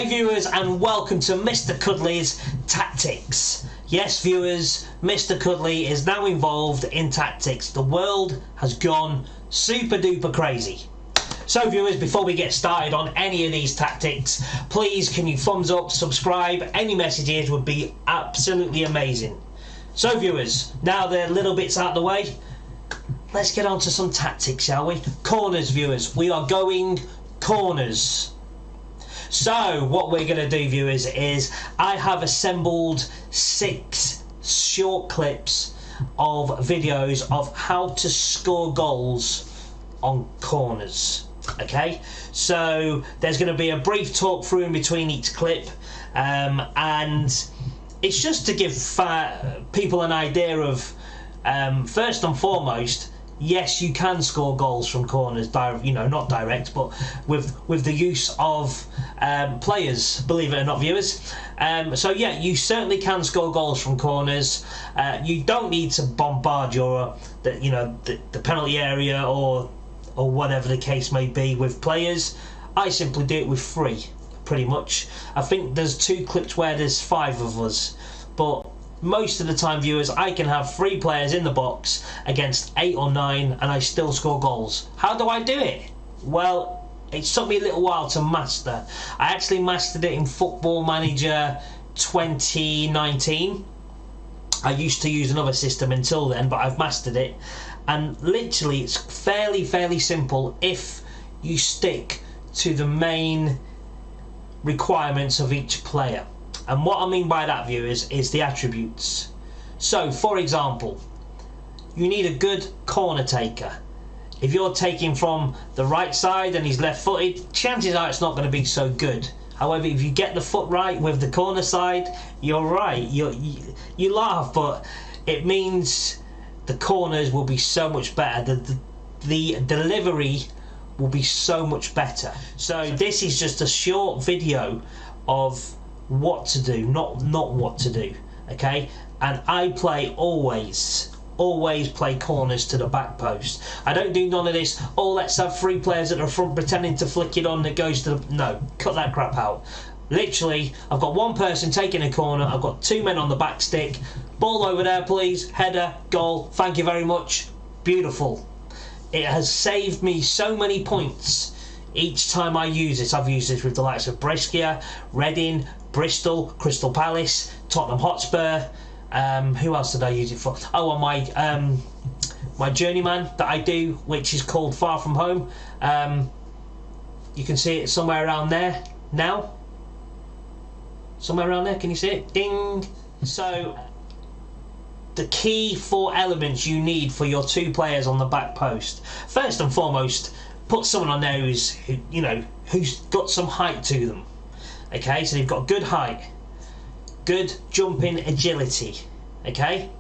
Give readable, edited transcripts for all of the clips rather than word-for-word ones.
G'day viewers and welcome to Mr. Cuddly's Tactics. Yes viewers, Mr. Cuddly is now involved in tactics. The world has gone super duper crazy. So viewers, before we get started on any of these tactics, please can you thumbs up, subscribe, any messages would be absolutely amazing. So viewers, now the little bits out of the way, let's get on to some tactics, shall we? Corners viewers, we are going corners. So what we're going to do viewers is I have assembled 6 short clips of videos of how to score goals on corners. Okay, so there's going to be a brief talk through in between each clip, and it's just to give people an idea of first and foremost, yes, you can score goals from corners, you know, not direct, but with the use of players, believe it or not viewers. So yeah, you certainly can score goals from corners. You don't need to bombard the penalty area or whatever the case may be with players. I simply do it with 3, pretty much. I think there's 2 clips where there's 5 of us, but most of the time viewers, I can have 3 players in the box against 8 or 9 and I still score goals. How do I do it? Well, it took me a little while to master. I actually mastered it in Football Manager 2019. I used to use another system until then, but I've mastered it, and literally it's fairly simple if you stick to the main requirements of each player. And what I mean by that viewers is the attributes. So for example, you need a good corner taker. If you're taking from the right side and he's left footed, chances are it's not going to be so good. However, if you get the foot right with the corner side, you're right. You laugh, but it means the corners will be so much better. The delivery will be so much better. So this is just a short video of what to do, not what to do. Okay, and I play always play corners to the back post. I don't do none of this, oh let's have 3 players at the front pretending to flick it on that goes to the... No, cut that crap out. Literally, I've got 1 person taking a corner, I've got 2 men on the back stick, ball over there please, header, goal, thank you very much, beautiful. It has saved me so many points each time I use this. I've used this with the likes of Brescia, Reading, Bristol, Crystal Palace, Tottenham Hotspur. Who else did I use it for? Oh, on my journeyman that I do, which is called Far From Home. You can see it somewhere around there now. Somewhere around there, can you see it? Ding! So the key 4 elements you need for your 2 players on the back post. First and foremost, put someone on there who's got some height to them. Okay, so they've got good height, good jumping agility. Okay,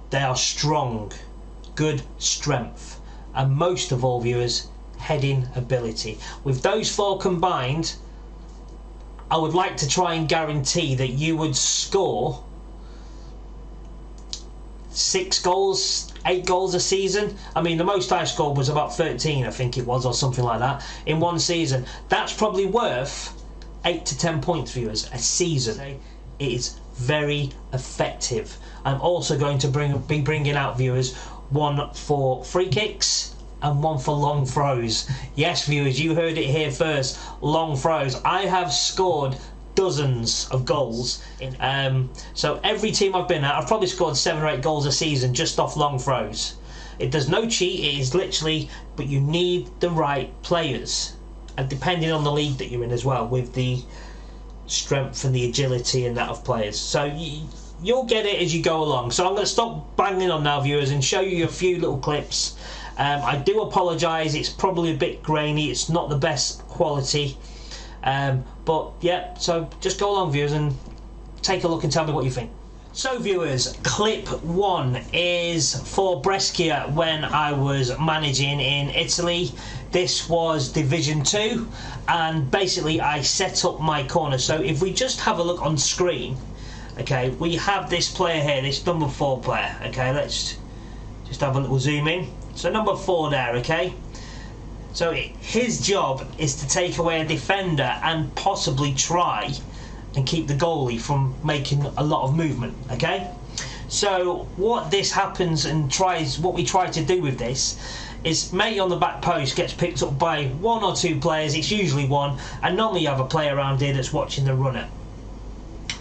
they are strong, good strength, and most of all viewers, heading ability. With those 4 combined, I would like to try and guarantee that you would score 6 goals, 8 goals a season. I mean, the most I scored was about 13, I think it was, or something like that, in 1 season. That's probably worth 8 to 10 points, viewers, a season. It is very effective. I'm also going to be bringing out, viewers, 1 for free kicks and 1 for long throws. Yes, viewers, you heard it here first, long throws. I have scored dozens of goals so every team I've been at, I've probably scored 7 or 8 goals a season just off long throws. There's no cheat, it is literally, but you need the right players, and depending on the league that you're in as well, with the strength and the agility and that of players. So you'll get it as you go along. So I'm going to stop banging on now viewers and show you a few little clips. I do apologise, it's probably a bit grainy, it's not the best quality. But yeah, so just go along viewers and take a look and tell me what you think. So viewers, clip 1 is for Brescia when I was managing in Italy. This was Division 2, and basically I set up my corner. So if we just have a look on screen, okay, we have this player here, this number 4 player. Okay, let's just have a little zoom in. So number 4 there, okay. So his job is to take away a defender and possibly try and keep the goalie from making a lot of movement. Okay. So what this happens and what we try to do with this is matey on the back post gets picked up by 1 or 2 players. It's usually one, and normally you have a player around here that's watching the runner.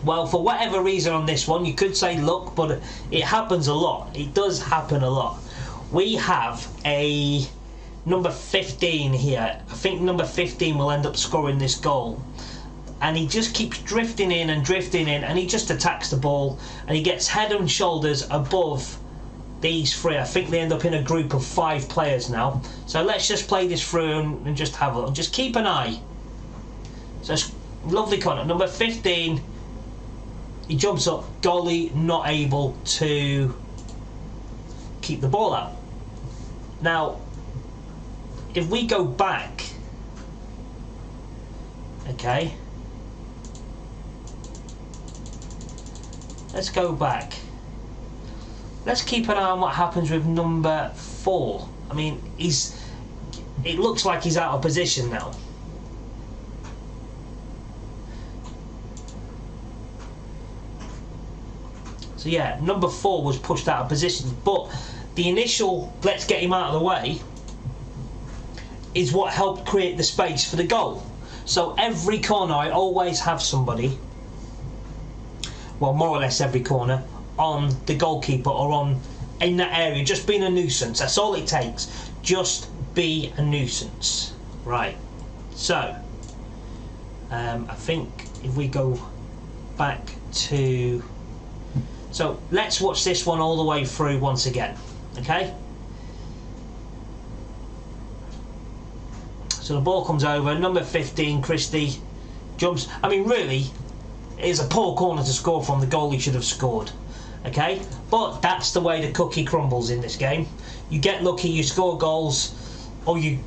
Well, for whatever reason on this one, you could say luck, but it happens a lot. It does happen a lot. We have a number 15 here. I think number 15 will end up scoring this goal. And he just keeps drifting in, and he just attacks the ball, and he gets head and shoulders above these 3. I think they end up in a group of 5 players now. So let's just play this through and just have a look. Just keep an eye. So it's lovely corner. Number 15, he jumps up, goalie not able to keep the ball out. Now, if we go back, okay, let's go back. Let's keep an eye on what happens with number 4. I mean, it looks like he's out of position now. So yeah, number 4 was pushed out of position, but the initial let's get him out of the way is what helped create the space for the goal. So every corner I always have somebody, well, more or less every corner, on the goalkeeper or in that area, just being a nuisance. That's all it takes. Just be a nuisance. Right. So I think if we go back to, so let's watch this one all the way through once again. Okay. So the ball comes over. Number 15, Christie, jumps. I mean, really, it's a poor corner to score from. The goalie should have scored. Okay, but that's the way the cookie crumbles in this game. You get lucky, you score goals, or you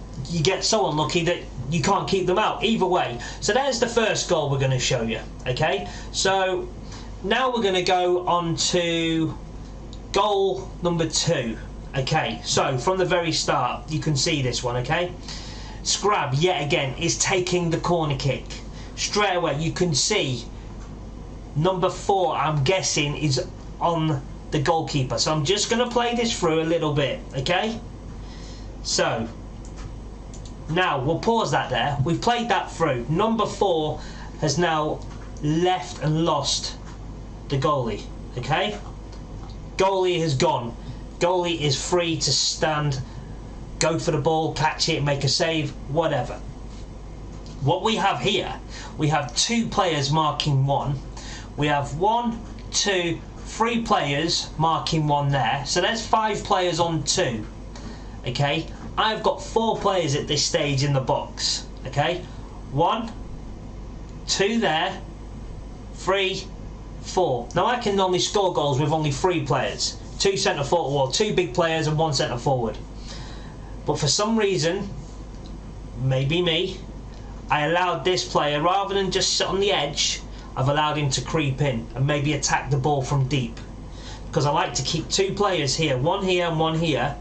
get so unlucky that you can't keep them out. Either way. So there's the first goal we're going to show you. Okay, so now we're going to go on to goal number 2. Okay, so from the very start, you can see this one. Okay, Scrab yet again is taking the corner kick. Straight away, you can see number 4, I'm guessing, is on the goalkeeper. So I'm just going to play this through a little bit. Okay, so now we'll pause that there. We've played that through. Number 4 has now left and lost the goalie. Okay, goalie has gone. Goalie is free to stand, go for the ball, catch it, make a save, whatever. What we have here, we have 2 players marking 1. We have 1, 2, 3 players marking 1 there. So there's 5 players on 2. Okay, I've got 4 players at this stage in the box. Okay, 1, 2 there, 3, 4. Now I can normally score goals with only 3 players. 2 centre forward, well, 2 big players and 1 centre forward. But for some reason, maybe me, I allowed this player, rather than just sit on the edge, I've allowed him to creep in and maybe attack the ball from deep. Because I like to keep 2 players here, 1 here and 1 here.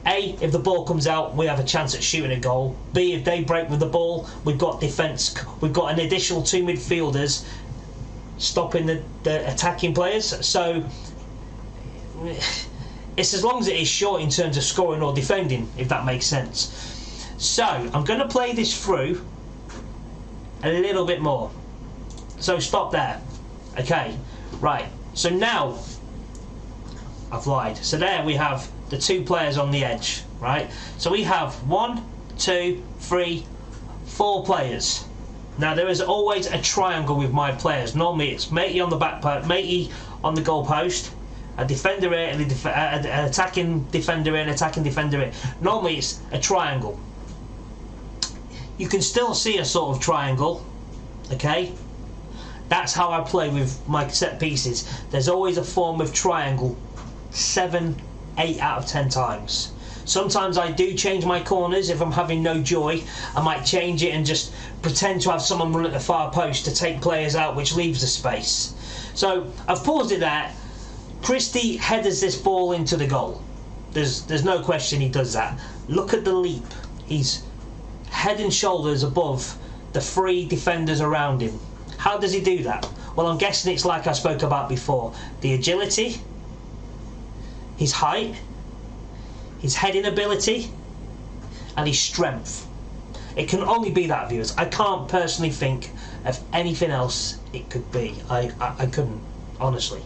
A, if the ball comes out, we have a chance at shooting a goal. B, if they break with the ball, we've got defence. We've got an additional 2 midfielders stopping the attacking players. So it's as long as it is short in terms of scoring or defending, if that makes sense. So I'm going to play this through a little bit more. So stop there. Okay, right. So now I've lied. So there we have the 2 players on the edge, right? So we have 1, 2, 3, 4 players. Now there is always a triangle with my players. Normally it's matey on the back post, matey on the goal post, a defender here, and an attacking defender here, and attacking defender here. Normally it's a triangle. You can still see a sort of triangle, okay? That's how I play with my set pieces. There's always a form of triangle 7, 8 out of 10 times. Sometimes I do change my corners. If I'm having no joy, I might change it and just pretend to have someone run at the far post to take players out, which leaves the space. So I've paused it there. Christie headers this ball into the goal. There's no question he does that. Look at the leap. He's head and shoulders above the 3 defenders around him. How does he do that? Well, I'm guessing it's like I spoke about before. The agility, his height, his heading ability, and his strength. It can only be that, viewers. I can't personally think of anything else it could be. I couldn't, honestly.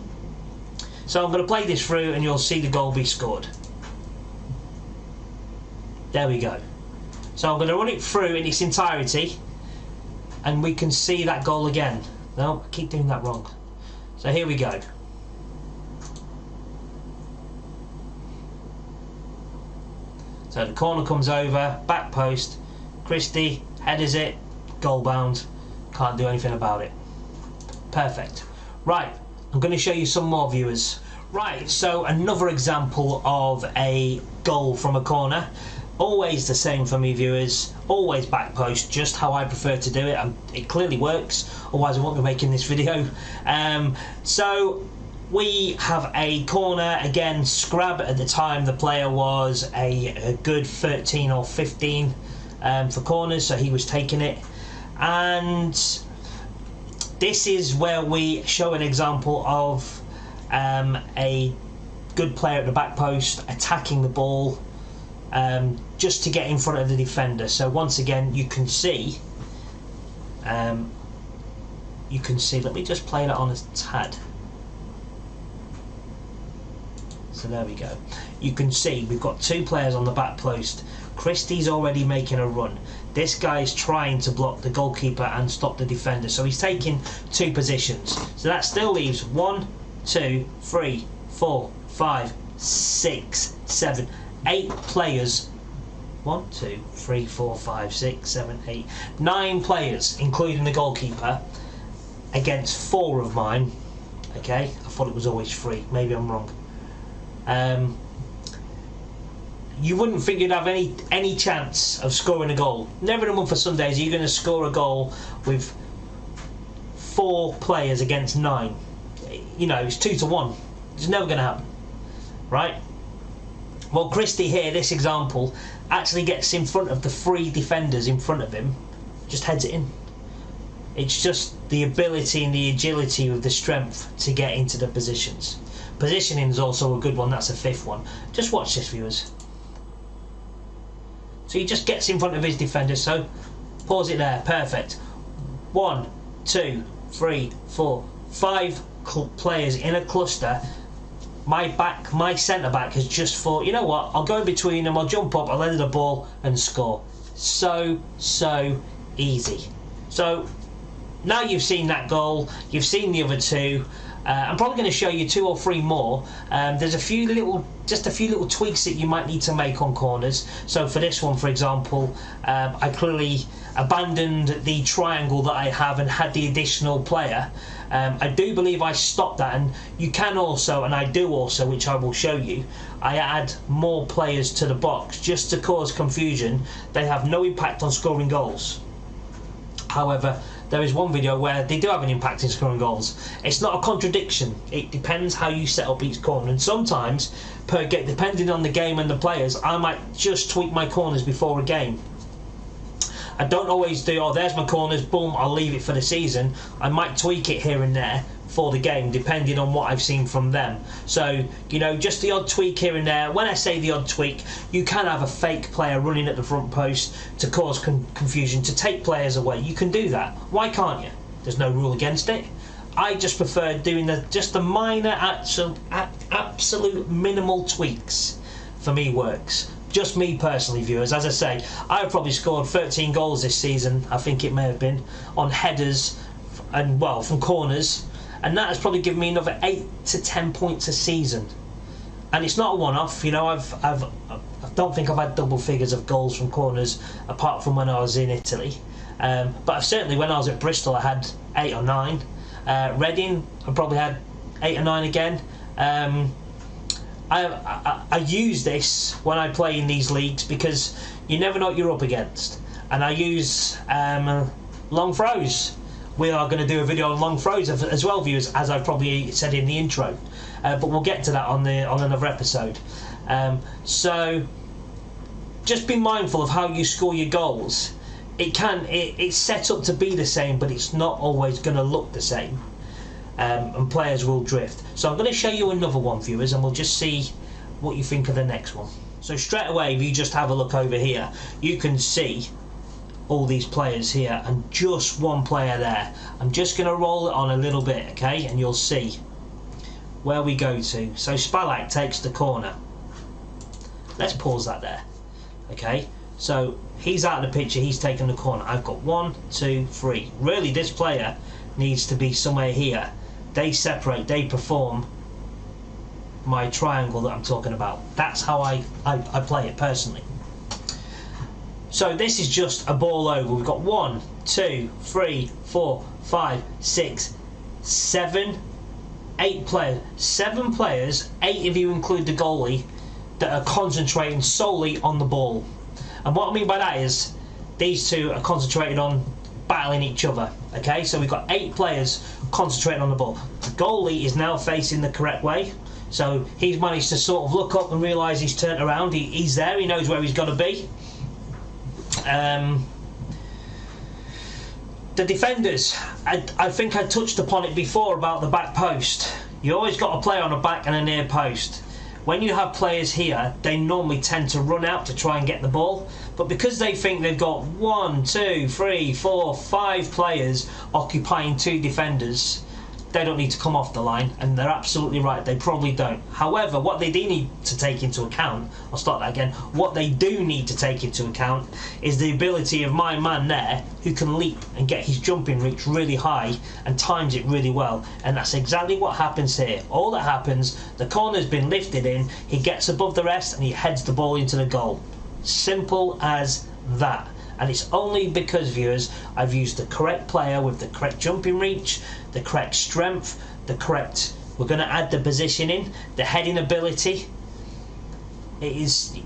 So I'm going to play this through and you'll see the goal be scored. There we go. So I'm going to run it through in its entirety and we can see that goal again. No, I keep doing that wrong. So here we go. So the corner comes over, back post, Christie headers it, goal bound, can't do anything about it. Perfect. Right, I'm going to show you some more, viewers. Right, so another example of a goal from a corner. Always the same for me, viewers. Always back post, just how I prefer to do it. It clearly works, otherwise I won't be making this video. So we have a corner, again, scrab. At the time the player was a good 13 or 15 for corners, so he was taking it. And this is where we show an example of a good player at the back post attacking the ball just to get in front of the defender. So once again, you can see, let me just play that on a tad. So there we go. You can see we've got 2 players on the back post. Christie's already making a run. This guy is trying to block the goalkeeper and stop the defender. So he's taking 2 positions. So that still leaves 1, 2, 3, 4, 5, 6, 7, 8 players. 1, 2, 3, 4, 5, 6, 7, 8, 9 players, including the goalkeeper, against 4 of mine. Okay, I thought it was always 3. Maybe I'm wrong. You wouldn't think you'd have any chance of scoring a goal. Never in a month for Sundays are you going to score a goal with 4 players against 9. You know, it's 2 to 1. It's never going to happen, right? Well, Christie here, this example, actually gets in front of the 3 defenders in front of him, just heads it in. It's just the ability and the agility with the strength to get into the positions. Positioning is also a good one. That's a 5th one. Just watch this, viewers. So he just gets in front of his defender. So pause it there. Perfect. 1, 2, 3, 4, 5 players in a cluster. My centre back has just thought, you know what? I'll go in between them. I'll jump up. I'll head the ball and score. So easy. So now you've seen that goal. You've seen the other 2. I'm probably going to show you 2 or 3 more. There's a few little tweaks that you might need to make on corners. So for this one, for example, I clearly abandoned the triangle that I have and had the additional player. I do believe I stopped that, and you can also, and I do also, which I will show you, I add more players to the box just to cause confusion. They have no impact on scoring goals. However, there is one video where they do have an impact in scoring goals. It's not a contradiction. It depends how you set up each corner, and sometimes, depending on the game and the players, I might just tweak my corners before a game. I don't always do, oh, there's my corners, boom, I'll leave it for the season. I might tweak it here and there for the game, depending on what I've seen from them. So, you know, just the odd tweak here and there. When I say the odd tweak, you can have a fake player running at the front post to cause confusion, to take players away. You can do that. Why can't you? There's no rule against it. I just prefer doing just the minor, absolute minimal tweaks. For me, works. Just me personally, viewers. As I say, I've probably scored 13 goals this season, I think it may have been, on headers and, well, from corners, and that has probably given me another 8 to 10 points a season. And it's not a one-off, you know. I don't think I've had double figures of goals from corners apart from when I was in Italy, but I've certainly, when I was at Bristol, I had 8 or 9. Reading, I probably had 8 or 9 again. I use this when I play in these leagues because you never know what you're up against, and I use long throws. We are going to do a video on long throws as well, viewers, as I probably said in the intro, but we'll get to that on another episode. So just be mindful of how you score your goals. it's set up to be the same, but it's not always going to look the same, and players will drift. So I'm going to show you another one, viewers, and we'll just see what you think of the next one. So straight away, if you just have a look over here, you can see all these players here and just one player there. I'm just going to roll it on a little bit, okay, and you'll see where we go to. So Spalak takes the corner. Let's pause that there, okay. So he's out of the picture, he's taken the corner. I've got 1, 2, 3. Really, this player needs to be somewhere here. They separate, they perform my triangle that I'm talking about. That's how I play it personally. So this is just a ball over. We've got 1, 2, 3, 4, 5, 6, 7, 8 players. 7 players, 8 if you include the goalie, that are concentrating solely on the ball. And what I mean by that is these two are concentrated on battling each other. Okay, so we've got 8 players concentrating on the ball. The goalie is now facing the correct way. So he's managed to sort of look up and realise he's turned around. He's there, he knows where he's got to be. The defenders, I think I touched upon it before about the back post. You always got a player on the back and a near post. When you have players here, they normally tend to run out to try and get the ball, but because they think they've got 1, 2, 3, 4, 5 players occupying 2 defenders, they don't need to come off the line, and they're absolutely right, they probably don't. However, what they do need to take into account, I'll start that again, what they do need to take into account is the ability of my man there, who can leap and get his jumping reach really high and times it really well, and that's exactly what happens here. All that happens, the corner's been lifted in, he gets above the rest and he heads the ball into the goal. Simple as that. And it's only because, viewers, I've used the correct player with the correct jumping reach, the correct strength, the correct, we're going to add the positioning, the heading ability. It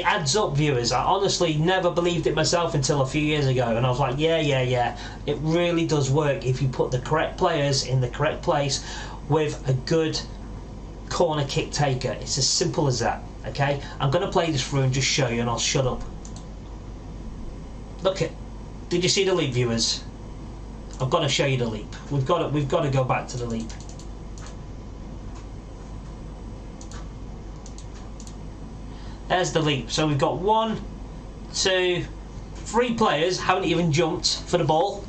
adds up, viewers. I honestly never believed it myself until a few years ago, and I was like, yeah, it really does work if you put the correct players in the correct place with a good corner kick taker. It's as simple as that, okay? I'm going to play this through and just show you, and I'll shut up. Look at, did you see the leap, viewers? I've got to show you the leap. We've got to go back to the leap. There's the leap. So we've got 1, 2, 3 players haven't even jumped for the ball.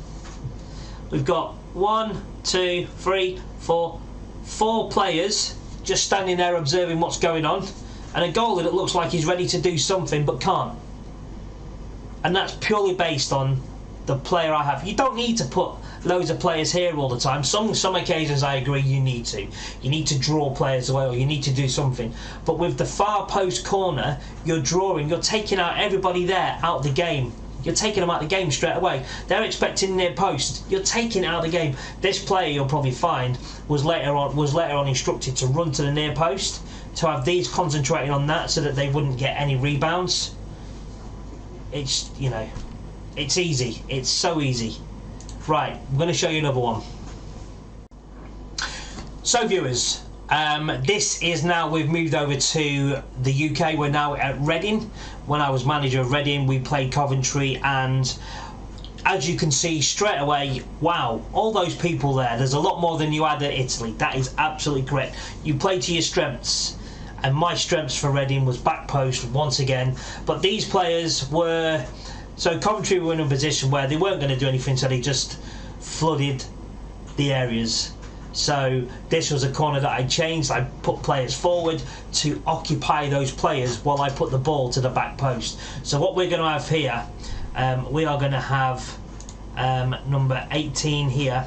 We've got 1, 2, 3, 4 players just standing there observing what's going on, and a goalie that looks like he's ready to do something but can't. And that's purely based on the player I have. You don't need to put loads of players here all the time. Some occasions I agree you need to. You need to draw players away, or you need to do something. But with the far post corner, you're taking out everybody there out of the game. You're taking them out of the game straight away. They're expecting near post. You're taking it out of the game. This player, you'll probably find, was later on instructed to run to the near post, to have these concentrating on that so that they wouldn't get any rebounds. It's, you know, it's easy. It's so easy. Right, I'm going to show you another one. So, viewers, this is now, we've moved over to the UK. We're now at Reading. When I was manager of Reading, we played Coventry, and as you can see straight away, wow, all those people there, there's a lot more than you had at Italy. That is absolutely correct. You play to your strengths. And my strengths for Reading was back post once again. But these players were... So Coventry were in a position where they weren't going to do anything, so they just flooded the areas. So this was a corner that I changed. I put players forward to occupy those players while I put the ball to the back post. So what we're going to have here, we are going to have number 18 here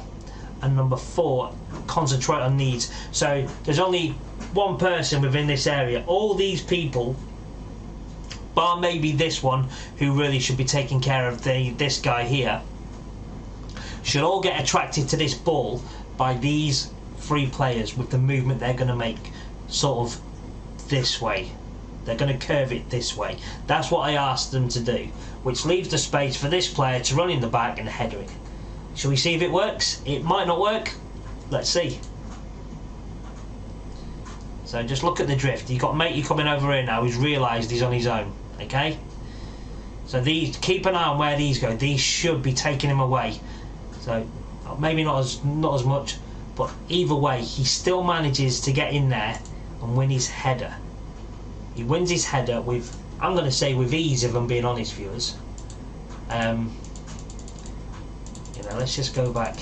and number 4 concentrate on these. So there's only one person within this area. All these people, bar maybe this one who really should be taking care of this guy here, should all get attracted to this ball by these 3 players with the movement they're going to make sort of this way. They're going to curve it this way. That's what I asked them to do, which leaves the space for this player to run in the back and header it. Shall we see if it works? It might not work. Let's see. So just look at the drift. You've got Matey coming over here now who's realised he's on his own. Okay? So these, keep an eye on where these go. These should be taking him away. So maybe not as much, but either way, he still manages to get in there and win his header. He wins his header with, I'm going to say, with ease, if I'm being honest, viewers. You know, let's just go back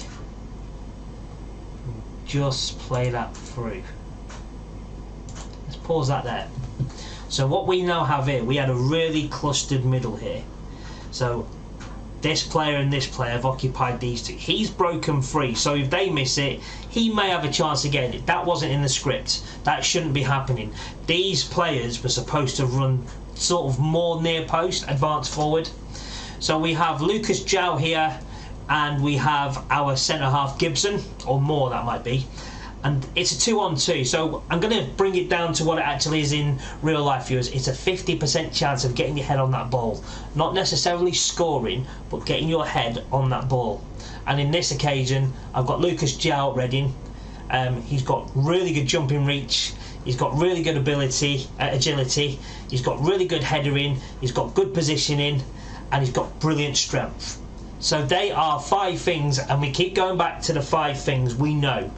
and just play that through. Let's pause that there. So what we now have here, we had a really clustered middle here. So this player and this player have occupied these two. He's broken free, so if they miss it, he may have a chance of getting it. That wasn't in the script. That shouldn't be happening. These players were supposed to run sort of more near post, advance forward. So we have Lucas João here, and we have our centre-half Gibson, or more that might be. And it's a 2-on-2, so I'm going to bring it down to what it actually is in real life, viewers. It's a 50% chance of getting your head on that ball. Not necessarily scoring, but getting your head on that ball. And in this occasion, I've got Lucas João at Reading. He's got really good jumping reach. He's got really good agility. He's got really good headering. He's got good positioning. And he's got brilliant strength. So they are 5 things, and we keep going back to the 5 things we know.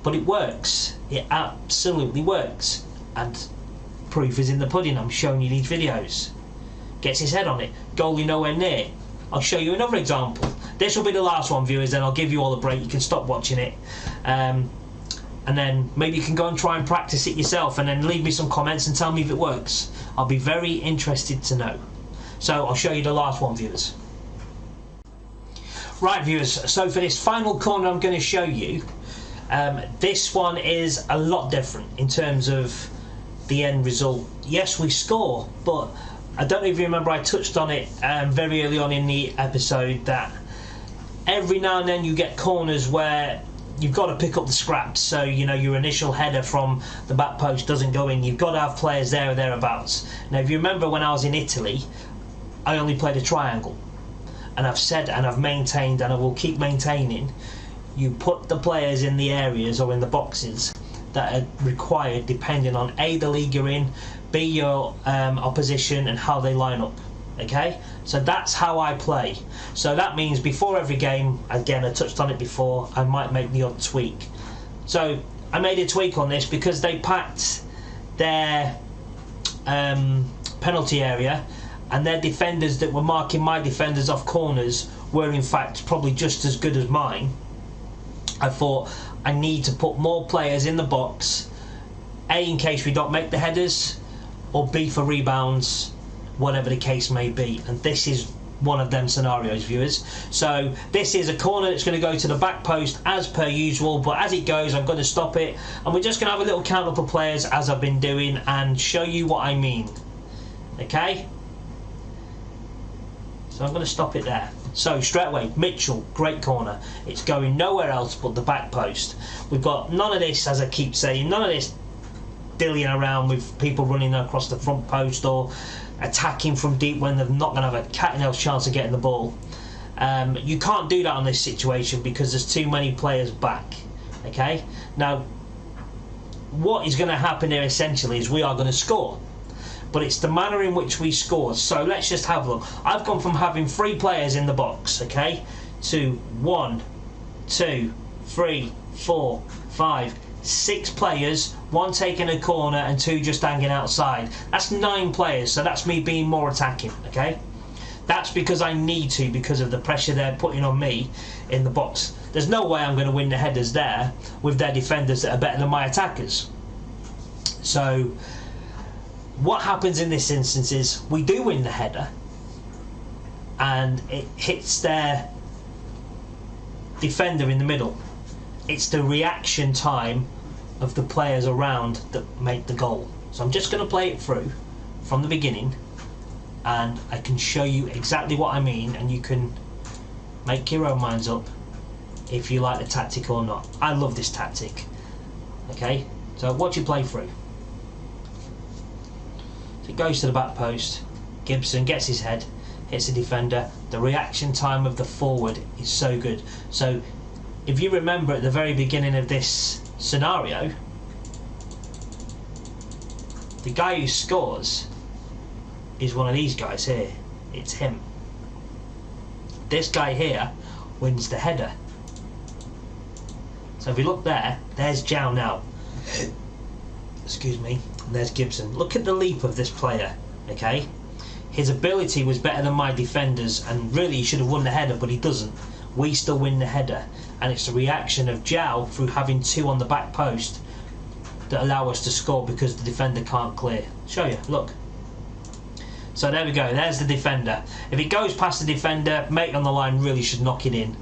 But it works. It absolutely works. And proof is in the pudding. I'm showing you these videos. Gets his head on it. Goalie nowhere near. I'll show you another example. This will be the last one, viewers, then I'll give you all a break. You can stop watching it. And then maybe you can go and try and practice it yourself, and then leave me some comments and tell me if it works. I'll be very interested to know. So I'll show you the last one, viewers. Right, viewers, so for this final corner I'm going to show you, this one is a lot different in terms of the end result. Yes, we score, but I don't know if you remember, I touched on it very early on in the episode, that every now and then you get corners where you've got to pick up the scraps. So, you know, your initial header from the back post doesn't go in. You've got to have players there or thereabouts. Now, if you remember when I was in Italy, I only played a triangle. And I've said, and I've maintained, and I will keep maintaining, you put the players in the areas or in the boxes that are required depending on A, the league you're in, B, your opposition, and how they line up. Okay, so that's how I play. So that means before every game, again, I touched on it before, I might make the odd tweak. So I made a tweak on this because they packed their penalty area, and their defenders that were marking my defenders off corners were in fact probably just as good as mine. I thought I need to put more players in the box, A, in case we don't make the headers, or B, for rebounds, whatever the case may be. And this is one of them scenarios, viewers. So this is a corner that's going to go to the back post as per usual, but as it goes I'm going to stop it, and we're just going to have a little count up of players as I've been doing and show you what I mean. Okay, so I'm going to stop it there. So straight away, Mitchell, great corner. It's going nowhere else but the back post. We've got none of this, as I keep saying, none of this dillying around with people running across the front post or attacking from deep when they're not going to have a cat and mouse chance of getting the ball. You can't do that on this situation because there's too many players back. Okay, now what is going to happen here essentially is we are going to score, but it's the manner in which we score. So let's just have a look. I've gone from having 3 players in the box, okay, to 1, 2, 3, 4, 5, 6 players, 1 taking a corner and 2 just hanging outside. That's 9 players, so that's me being more attacking, okay? That's because I need to, because of the pressure they're putting on me in the box. There's no way I'm going to win the headers there with their defenders that are better than my attackers. So what happens in this instance is we do win the header and it hits their defender in the middle. It's the reaction time of the players around that make the goal. So I'm just going to play it through from the beginning and I can show you exactly what I mean, and you can make your own minds up if you like the tactic or not. I love this tactic. Okay, so watch you play through. So it goes to the back post, Gibson gets his head, hits the defender. The reaction time of the forward is so good. So if you remember at the very beginning of this scenario, the guy who scores is one of these guys here. it's him. This guy here wins the header. So if you look there, there's Jow now. Excuse me. And there's Gibson. Look at the leap of this player, okay? His ability was better than my defenders, and really he should have won the header, but he doesn't. We still win the header, and it's the reaction of Jow through having two on the back post that allow us to score because the defender can't clear. Show you, look. So there we go, there's the defender. If it goes past the defender, mate on the line really should knock it in.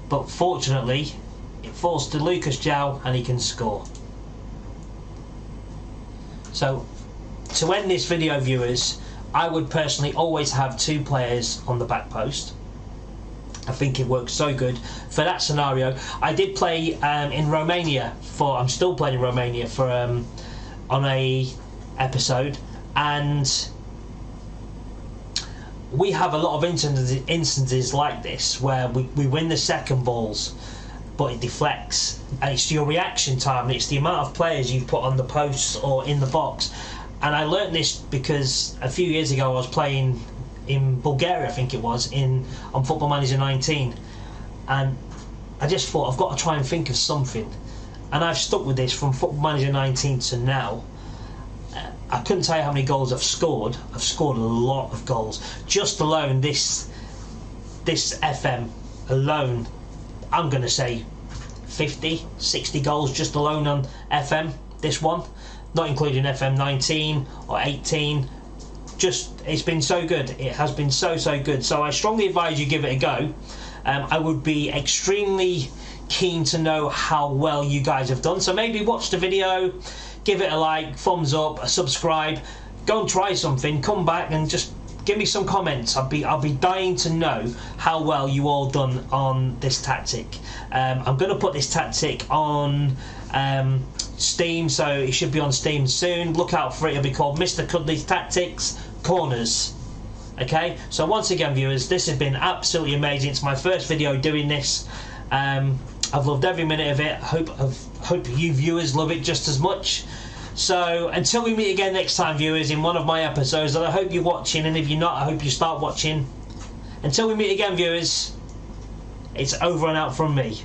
But fortunately, it falls to Lucas Jow and he can score. So, to end this video, viewers, I would personally always have two players on the back post. I think it works so good for that scenario. I did play in Romania I'm still playing in Romania for on a episode, and we have a lot of instances like this where we win the second balls, but it deflects, and it's your reaction time, it's the amount of players you put on the posts or in the box. And I learnt this because a few years ago I was playing in Bulgaria, I think it was, on Football Manager 19, and I just thought I've got to try and think of something, and I've stuck with this from Football Manager 19 to now. I couldn't tell you how many goals I've scored. I've scored a lot of goals. Just alone this FM alone, I'm going to say 50, 60 goals just alone on FM, this one, not including FM19 or 18. Just, it's been so good. It has been so good. So I strongly advise you give it a go. I would be extremely keen to know how well you guys have done. So maybe watch the video, give it a like, thumbs up, a subscribe, go and try something, come back and just give me some comments. I'll be dying to know how well you all done on this tactic. I'm going to put this tactic on Steam, so it should be on Steam soon. Look out for it. It'll be called Mr. Cuddly's Tactics Corners. Okay, so once again, viewers, this has been absolutely amazing. It's my first video doing this. I've loved every minute of it. Hope you viewers love it just as much. So until we meet again next time, viewers, in one of my episodes, and I hope you're watching, and if you're not, I hope you start watching. Until we meet again, viewers, it's over and out from me.